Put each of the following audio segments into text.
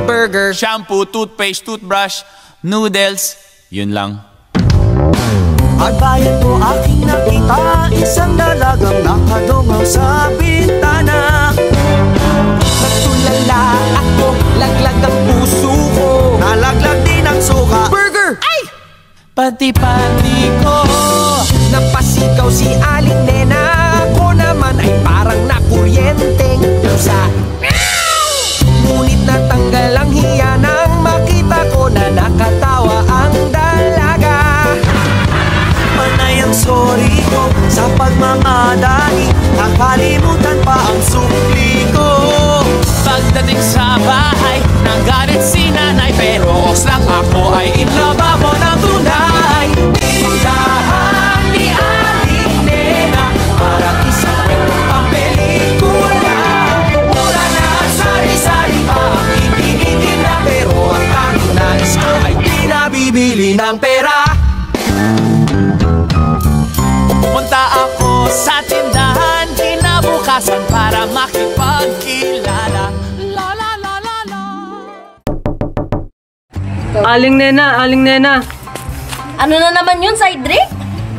burger, shampoo, toothpaste, toothbrush, noodles. Yun lang. At bayan ko aking nakita, isang dalagang nakadungaw sa bintana. Nagtulala ako, laglag ang puso ko, nalaglag din ang suka. Burger! Ay! Pati-pati ko, napasigaw si Aling Nena. Ako naman ay parang nakuryenteng pusa. Ngunit natanggal ang hiya nang makita ko na nakatawa ang dalaga. Panay ang sorry ko sa pagmamadali, nakalimutan pa ang sukli ko. Pagdating sa bahay, nagalit si nanay, pero os lang ako ay inlaba mo ng tunay. Tindahan ni Aling Nena, parang isang kwentong pampelikula. Mura na sari-sari pa ang itinitin na, pero ang tanging nais ko ay pinabibili ng pera. Pumunta ako sa tindahan kinabukasan para makipagkilala. La la la la la. Aling Nena, Aling Nena. Ano na naman yun, Cydric?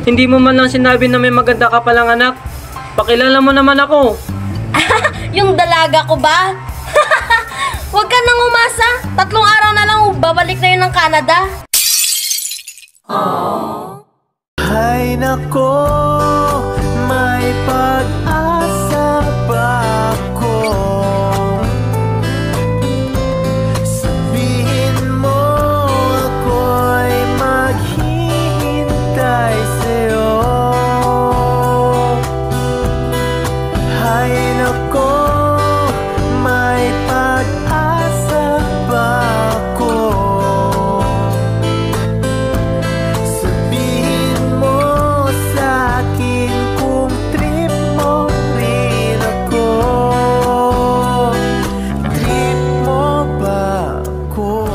Hindi mo man lang sinabi na may maganda ka palang anak. Pakilala mo naman ako. Yung dalaga ko ba? Huwag ka nang umasa. 3 araw na lang babalik na yun ng Canada. Ay nako, may pag-asa pa ako. Sabihin mo ako'y maghihintay sa'yo. Ay nako, may pag-asa pa ako. Sabihin mo sa akin kung trip mo rin ako. Trip mo ba ako?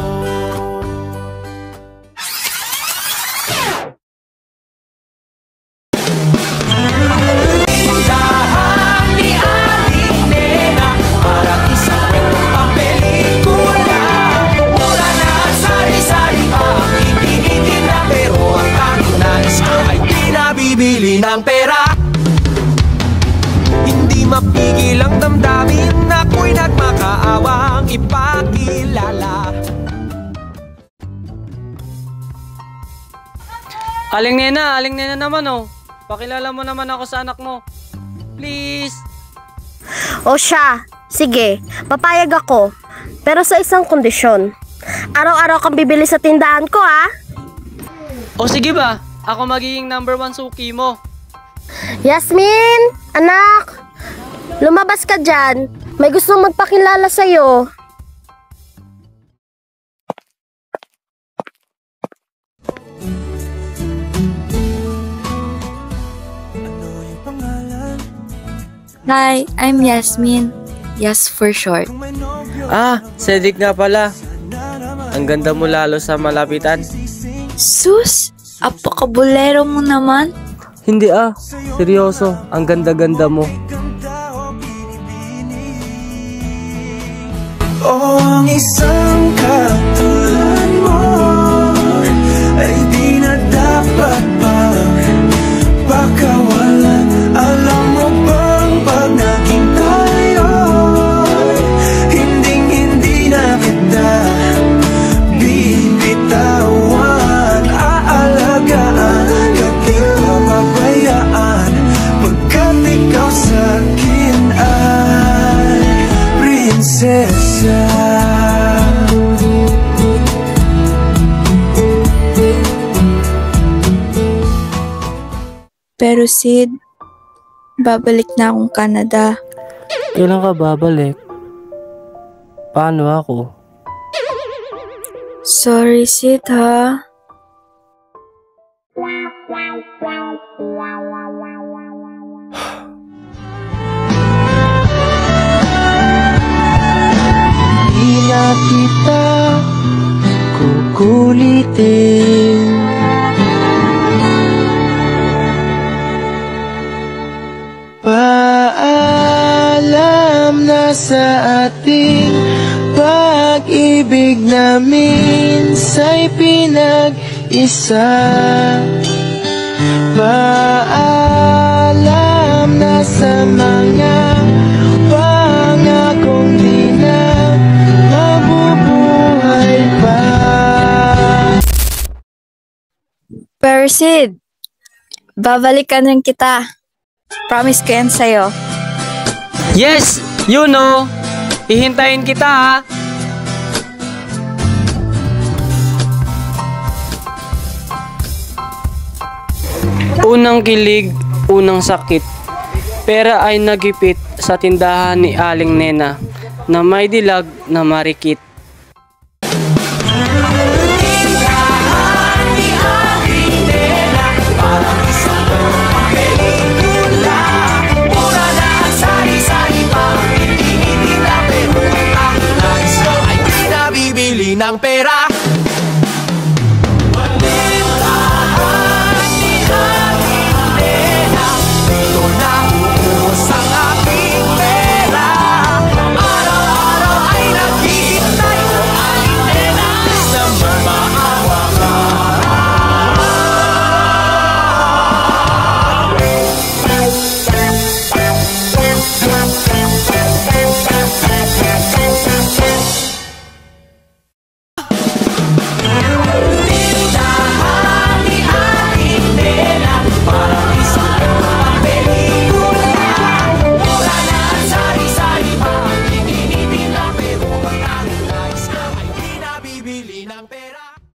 Tindahan ni Aling Nena, parang isang kwentong pampelikula. Mura na sari-sari pa ang itinitin na, pero ang tanging nais ko ay pinabibili ng pera. Hindi mapigil ang damdamin, ako'y nagmakaawang ipakilala. Aling Nena naman oh. Pakilala mo naman ako sa anak mo. Please. O siya, sige, papayag ako. Pero sa isang kondisyon. Araw-araw kang bibili sa tindahan ko, ha? O sige ba, ako magiging #1 suki mo. Yasmin, anak, lumabas ka dyan. May gustong magpakilala sa'yo. Hi, I'm Yasmin. Yas for short. Ah, Cedric nga pala. Ang ganda mo lalo sa malapitan. Sus, apakabulero mo naman. Hindi seryoso. Ang ganda-ganda mo. Ang isang katulad mo ay di na dapat pa pakawalan. Alam mo bang pag naging tayo, hinding-hindi na kita bibitawan. Aalagaan, kating pababayaan, pagkat ikaw sa'kin ay prinsesa. Pero Sid, babalik na akong Canada. Kailan ka babalik? Paano ako? Sorry Sid ha. Di na kita kukulitin. Paalam na sa ating pag-ibig. pag-ibig namin sa'y pinag-isa. Paalam na sa mga pangakong di na mabubuhay pa. Pero Sid, babalikan rin kita. Promise ko yan sa'yo. Yes! You know! Hihintayin kita ha! Unang kilig, unang sakit. Pera ay nagipit sa tindahan ni Aling Nena na may dilag na marikit. Bibili ng pera. Dito na uubos ang aking pera. Araw-araw ay naghihintay ang Aling Nena sa mamaawa ka. Bibili ng pera.